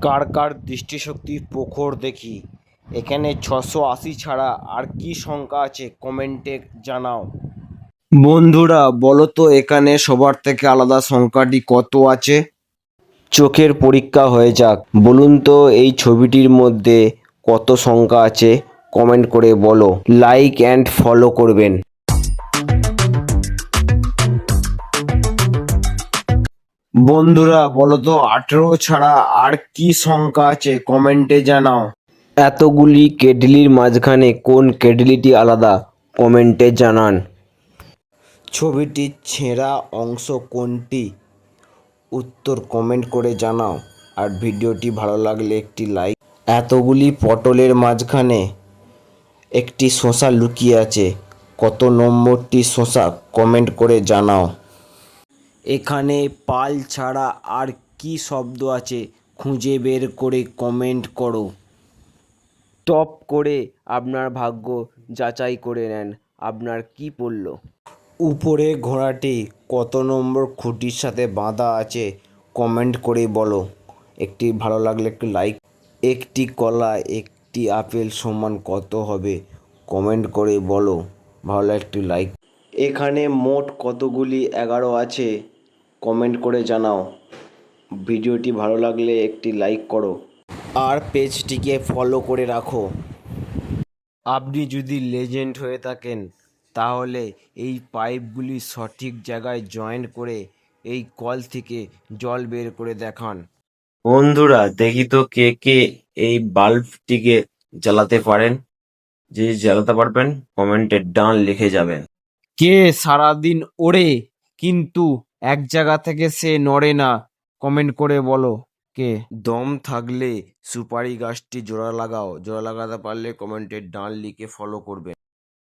কার কার দৃষ্টিশক্তি প্রখর দেখি। এখানে 680 ছাড়া আর কি সংখ্যা আছে কমেন্টে জানাও। বন্ধুরা বলো তো এখানে সবার থেকে আলাদা সংখ্যাটি কত আছে? চোখের পরীক্ষা হয়ে যাক। বলুন তো এই ছবিটির মধ্যে কত সংখ্যা আছে কমেন্ট করে বলো। লাইক অ্যান্ড ফলো করবেন। বন্ধুরা বলো তো 18 ছাড়া আর কি সংখ্যা আছে কমেন্টে জানাও। এতগুলি কেটলির মাঝখানে কোন কেটলিটি আলাদা কমেন্টে জানান। ছবিটির ছেঁড়া অংশ কোনটি উত্তর কমেন্ট করে জানাও। আর ভিডিওটি ভালো লাগলে একটি লাইক। এতগুলি পটলের মাঝখানে একটি শসা লুকিয়ে আছে, কত নম্বরটি শসা কমেন্ট করে জানাও। এখানে পাল ছাড়া আর কি শব্দ আছে খুঁজে বের করে কমেন্ট করো। টপ করে আপনার ভাগ্য যাচাই করে নেন আপনার কি পড়ল। উপরে ঘোড়াটি কত নম্বর খুঁটির সাথে বাঁধা আছে কমেন্ট করে বলো। একটি ভালো লাগলে একটি লাইক। একটি কলা একটি আপেল সমান কত হবে কমেন্ট করে বলো। ভালো লাগলে একটি লাইক। এখানে মোট কতগুলি 11 আছে কমেন্ট করে জানাও। ভিডিওটি ভালো লাগলে একটি লাইক করো আর পেজটিকে ফলো করে রাখো। আপনি যদি লেজেন্ড হয়ে থাকেন তাহলে এই পাইপগুলি সঠিক জায়গায় জয়েন করে এই কল থেকে জল বের করে দেখান। বন্ধুরা দেখি তো কে কে এই বাল্বটিকে জ্বালাতে পারেন। যে জ্বালাতে পারবেন কমেন্টে ডান লিখে যাবেন। কে সারাদিন ওড়ে কিন্তু এক জায়গা থেকে সে নড়ে না কমেন্ট করে বলো। কে? দম থাকলে সুপারি গাছটি জোড়া লাগাও। জোড়া লাগাতে পারলে কমেন্টে ডান লিখে ফলো করবে।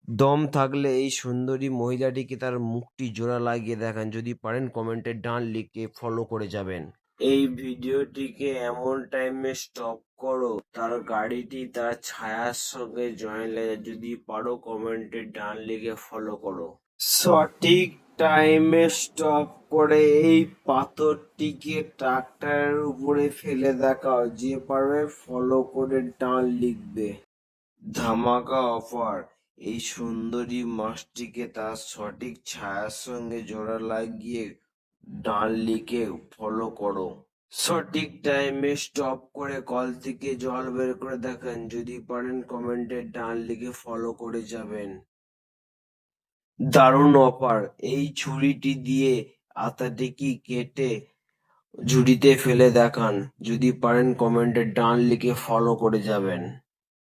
দম থাকলে এই সুন্দরী মহিলাটিকে তার মুখটি জোড়া লাগিয়ে দেখান। যদি পারেন কমেন্টে ডান লিখে ফলো করে যাবেন। এই ভিডিওটিকে এমন টাইমে স্টপ করো তার গাড়িটি তার ছায়ার সঙ্গে জয়েন লাগে। যদি পারো কমেন্টে ডান লিখে ফলো করো। সঠিক টাইমে স্টপ করে এই পাথরটিকে ট্রাক্টরের উপরে ফেলে দেখাও। যে পারবে ফলো করে ডান লিখবে। ধামাকা অফার, এই সুন্দরী মাছটিকে তার সঠিক ছায়ার সঙ্গে জোড়া লাগিয়ে ডান লিখে ফলো করো। সঠিক টাইমে স্টপ করে কল থেকে জল বের করে দেখেন। যদি পারেন কমেন্টে ডান লিখে ফলো করে যাবেন। দারুণ অফার, এই ছুরিটি দিয়ে আতাটিকে কেটে ঝুড়িতে ফেলে দেখান। যদি পারেন কমেন্টে ডান লিখে ফলো করে যাবেন।